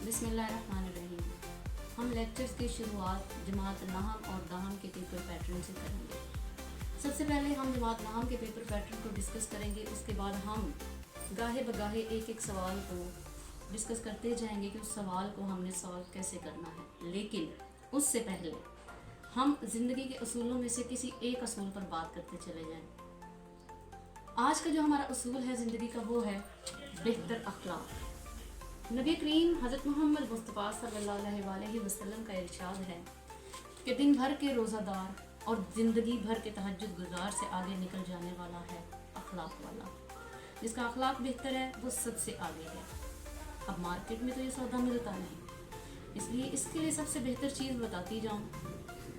बिस्मिल्लाहिर्रहमानिर्रहीम। हम लेक्चर्स की शुरुआत जमात नहम और दहम के पेपर पैटर्न से करेंगे। सबसे पहले हम जमात नहम के पेपर पैटर्न को डिस्कस करेंगे। उसके बाद हम गाहे बगाहे एक एक सवाल को डिस्कस करते जाएंगे कि उस सवाल को हमने सॉल्व कैसे करना है। लेकिन उससे पहले हम ज़िंदगी के असूलों में से किसी एक असूल पर बात करते चले जाएं। आज का जो हमारा असूल है ज़िंदगी का वो है बेहतर अखलाक। नबी करीम हज़रत मोहम्मद मुस्तफ़ा सल्लल्लाहु अलैहि वसल्लम का इरशाद है कि दिन भर के रोज़ादार और ज़िंदगी भर के तहज्जुद गुज़ार से आगे निकल जाने वाला है अखलाक वाला। जिसका अखलाक बेहतर है वो सबसे आगे है। अब मार्केट में तो ये सौदा मिलता नहीं, इसलिए इसके लिए सबसे बेहतर चीज़ बताती जाऊँ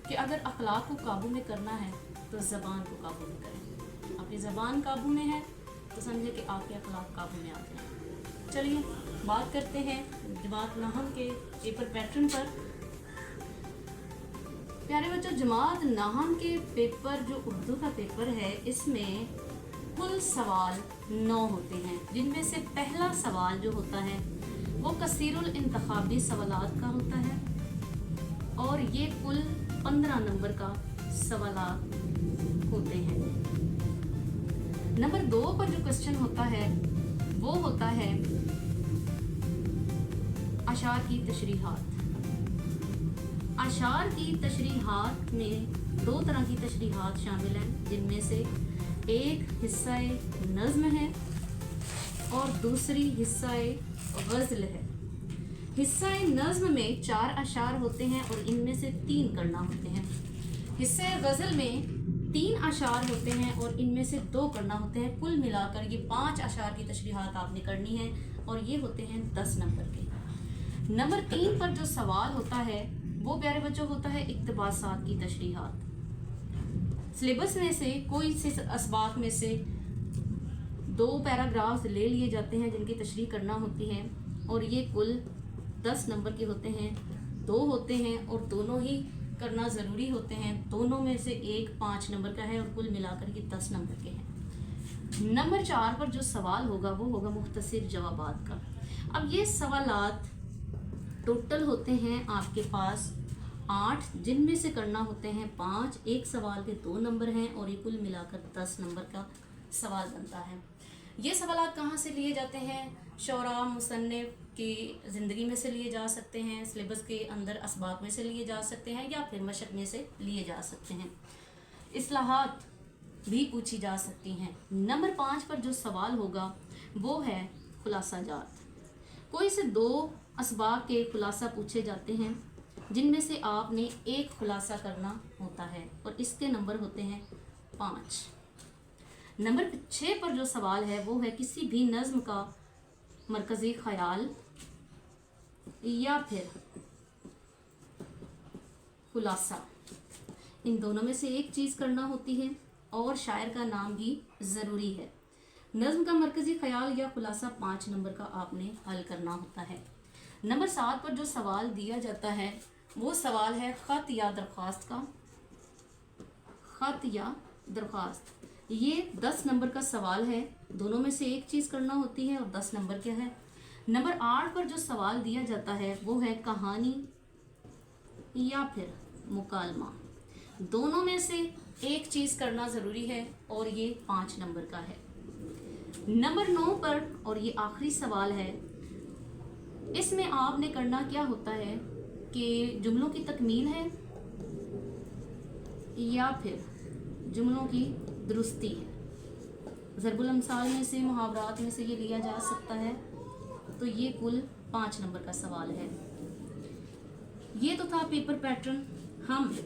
कि अगर अखलाक को काबू में करना है तो ज़बान को काबू में करें। आपकी ज़बान काबू में है तो समझे कि आपके अखलाक काबू में आते हैं। चलिए बात करते हैं जमात नहम के पेपर पैटर्न पर। प्यारे बच्चों, जमात नहम के पेपर जो उर्दू का पेपर है इसमें कुल सवाल 9 होते हैं, जिनमें से पहला सवाल जो होता है वो कसीरुल इंतखाबी सवालात का होता है और ये कुल 15 नंबर का सवालात होते हैं। नंबर 2 पर जो क्वेश्चन होता है वो होता है अशार की तशरीहात। अशार की तशरीहात में 2 तरह की तशरीहात शामिल हैं, जिनमें से एक हिस्सा नज़्म है और दूसरी हिस्सा गज़ल है। हिस्सा नज़्म में 4 अशार होते हैं और इनमें से 3 करना होते हैं। हिस्सा गज़ल में 3 अशार होते हैं और इनमें से 2 करना होते हैं। कुल मिलाकर ये 5 अशार की तशरीहात आपने करनी है और ये होते हैं 10 नंबर के। नंबर 3 पर जो सवाल होता है वो प्यारे बच्चों होता है इक्तबासात की तशरीहात। सिलेबस में से कोई से असबाक में से 2 पैराग्राफ्स ले लिए जाते हैं जिनकी तशरीह करना होती है और ये कुल 10 नंबर के होते हैं। 2 होते हैं और दोनों ही करना ज़रूरी होते हैं। दोनों में से एक 5 नंबर का है और कुल मिलाकर के 10 नंबर के हैं। नंबर 4 पर जो सवाल होगा वो होगा मुख्तसर जवाबात का। अब ये सवालात टोटल होते हैं आपके पास 8, जिनमें से करना होते हैं 5। एक सवाल के 2 नंबर हैं और ये कुल मिलाकर 10 नंबर का सवाल बनता है। ये सवालात कहाँ से लिए जाते हैं? शोरा मुसन्निफ की ज़िंदगी में से लिए जा सकते हैं, सिलेबस के अंदर असबाक में से लिए जा सकते हैं या फिर मशक में से लिए जा सकते हैं। इस्लाहात भी पूछी जा सकती हैं। नंबर 5 पर जो सवाल होगा वो है खुलासा जात। कोई से 2 असबाक के खुलासा पूछे जाते हैं, जिनमें से आपने एक खुलासा करना होता है और इसके नंबर होते हैं 5। नंबर 6 पर जो सवाल है वो है किसी भी नज़्म का मरकज़ी ख़याल या फिर खुलासा। इन दोनों में से एक चीज़ करना होती है और शायर का नाम भी ज़रूरी है। नज़्म का मरकज़ी ख़याल या खुलासा 5 नंबर का आपने हल करना होता है। नंबर 7 पर जो सवाल दिया जाता है वो सवाल है ख़त या दरख्वास्त का। ख़त या दरख्वास्त ये 10 नंबर का सवाल है। दोनों में से एक चीज़ करना होती है और 10 नंबर क्या है। नंबर 8 पर जो सवाल दिया जाता है वो है कहानी या फिर मुकालमा। दोनों में से एक चीज़ करना ज़रूरी है और ये 5 नंबर का है। नंबर 9 पर और ये आखिरी सवाल है, इसमें आपने करना क्या होता है कि जुमलों की तकमील है या फिर जुमलों की दुरुस्ती है। ज़रबुल अमसाल में से, मुहावरात में से ये लिया जा सकता है। तो ये कुल 5 नंबर का सवाल है। ये तो था पेपर पैटर्न। हम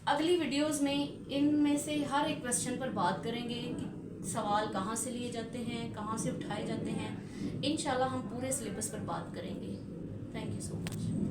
अगली वीडियोस में इनमें से हर एक क्वेश्चन पर बात करेंगे कि सवाल कहाँ से लिए जाते हैं, कहाँ से उठाए जाते हैं। इंशाल्लाह हम पूरे सिलेबस पर बात करेंगे। Thank you so much.